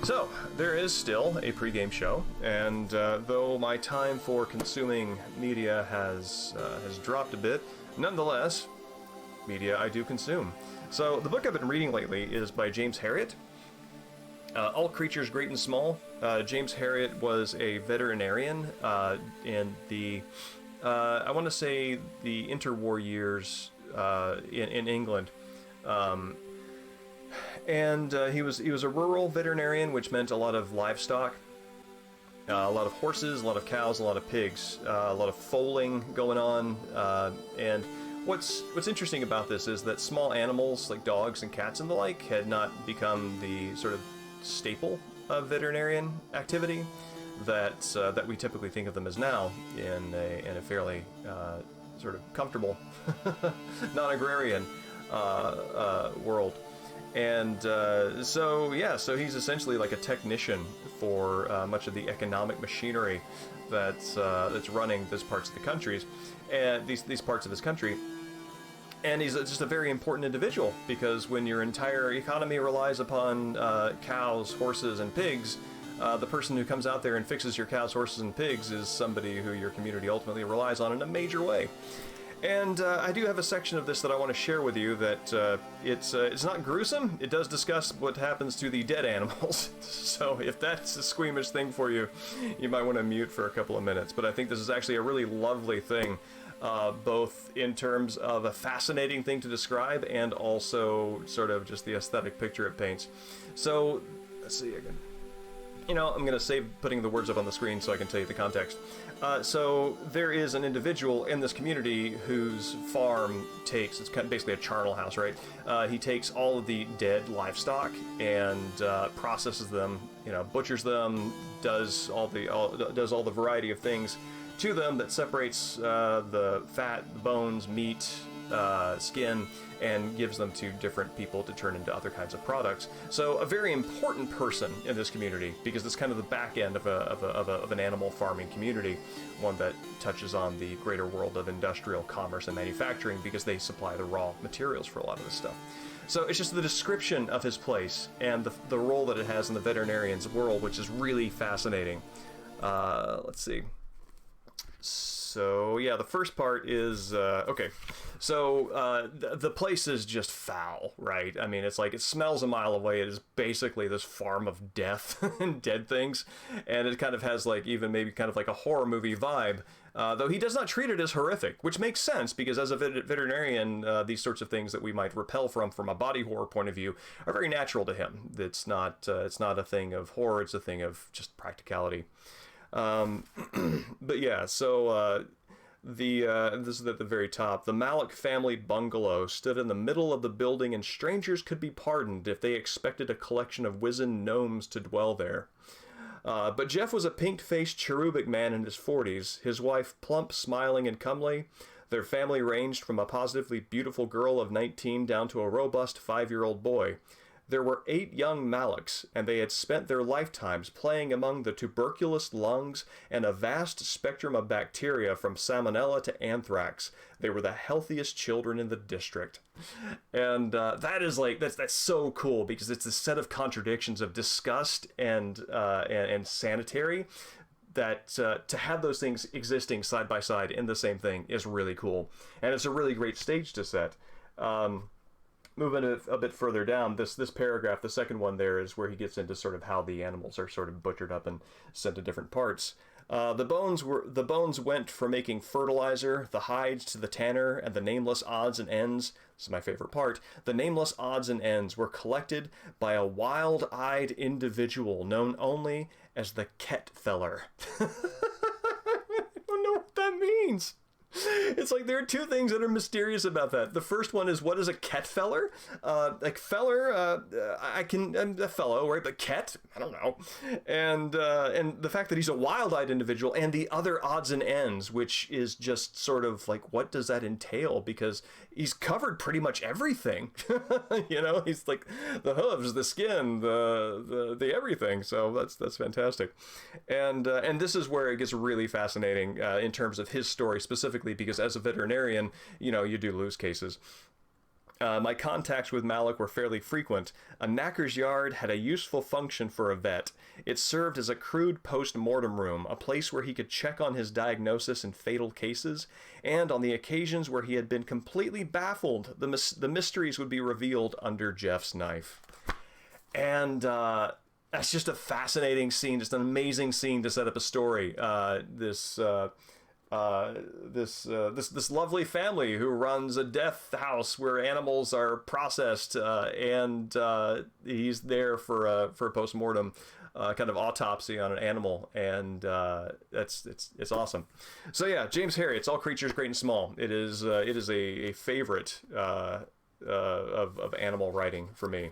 So, there is still a pregame show, and though my time for consuming media has dropped a bit, nonetheless, media I do consume. So, the book I've been reading lately is by James Herriot, All Creatures Great and Small. James Herriot was a veterinarian in the, I want to say, the interwar years in England. And he was a rural veterinarian, which meant a lot of livestock, a lot of horses, a lot of cows, a lot of pigs, a lot of foaling going on. And what's interesting about this is that small animals like dogs and cats and the like had not become the sort of staple of veterinarian activity that we typically think of them as now in a fairly sort of comfortable non-agrarian world. And so he's essentially like a technician for much of the economic machinery that's running these parts of the countries, and these parts of this country. And he's just a very important individual, because when your entire economy relies upon cows, horses, and pigs, the person who comes out there and fixes your cows, horses, and pigs is somebody who your community ultimately relies on in a major way. And I do have a section of this that I want to share with you that it's not gruesome. It does discuss what happens to the dead animals. So if that's a squeamish thing for you, you might want to mute for a couple of minutes. But I think this is actually a really lovely thing, both in terms of a fascinating thing to describe and also sort of just the aesthetic picture it paints. So let's see again. I'm going to save putting the words up on the screen so I can tell you the context. So there is an individual in this community whose farm takes, it's kind of basically a charnel house, right? He takes all of the dead livestock and processes them, butchers them, does all the variety of things to them that separates the fat, the bones, meat, skin, and gives them to different people to turn into other kinds of products. So a very important person in this community, because it's kind of the back end of an animal farming community, one that touches on the greater world of industrial commerce and manufacturing, because they supply the raw materials for a lot of this stuff. So it's just the description of his place and the role that it has in the veterinarian's world, which is really fascinating. Let's see. So yeah, the first part is okay. So the place is just foul, right? I mean, it's like it smells a mile away. It is basically this farm of death and dead things, and it kind of has like even maybe kind of like a horror movie vibe. Though he does not treat it as horrific, which makes sense, because as a veterinarian, these sorts of things that we might repel from a body horror point of view are very natural to him. It's not a thing of horror. It's a thing of just practicality. But yeah, so this is at the very top. The Malik family bungalow stood in the middle of the building, and strangers could be pardoned if they expected a collection of wizened gnomes to dwell there. But Jeff was a pink-faced cherubic man in his 40s, his wife plump, smiling, and comely. Their family ranged from a positively beautiful girl of 19 down to a robust 5-year-old boy. There were 8 young Maliks, and they had spent their lifetimes playing among the tuberculous lungs and a vast spectrum of bacteria from salmonella to anthrax. They were the healthiest children in the district. And that's so cool, because it's a set of contradictions of disgust and sanitary that to have those things existing side by side in the same thing is really cool. And it's a really great stage to set. Moving a bit further down, this paragraph, the second one there, is where he gets into sort of how the animals are sort of butchered up and sent to different parts. The bones went for making fertilizer, the hides to the tanner, and the nameless odds and ends. This is my favorite part. The nameless odds and ends were collected by a wild-eyed individual known only as the Ketfeller. I don't know what that means. It's like there are two things that are mysterious about that. The first one is, what is a Ketfeller? Like feller, I'm a fellow, right? But Ket, I don't know. And the fact that he's a wild-eyed individual, and the other odds and ends, which is just sort of like, what does that entail? Because he's covered pretty much everything. He's like the hooves, the skin, the everything. So that's fantastic. And this is where it gets really fascinating in terms of his story specifically, because as a veterinarian, you do lose cases. My contacts with Malik were fairly frequent. A knacker's yard had a useful function for a vet. It served as a crude post-mortem room, a place where he could check on his diagnosis in fatal cases, and on the occasions where he had been completely baffled, the mysteries would be revealed under Jeff's knife. And that's just a fascinating scene, just an amazing scene to set up a story. This lovely family who runs a death house where animals are processed, and he's there for a post-mortem kind of autopsy on an animal, and it's awesome. So yeah, James Herriot's All Creatures Great and Small. It is a favorite of animal writing for me.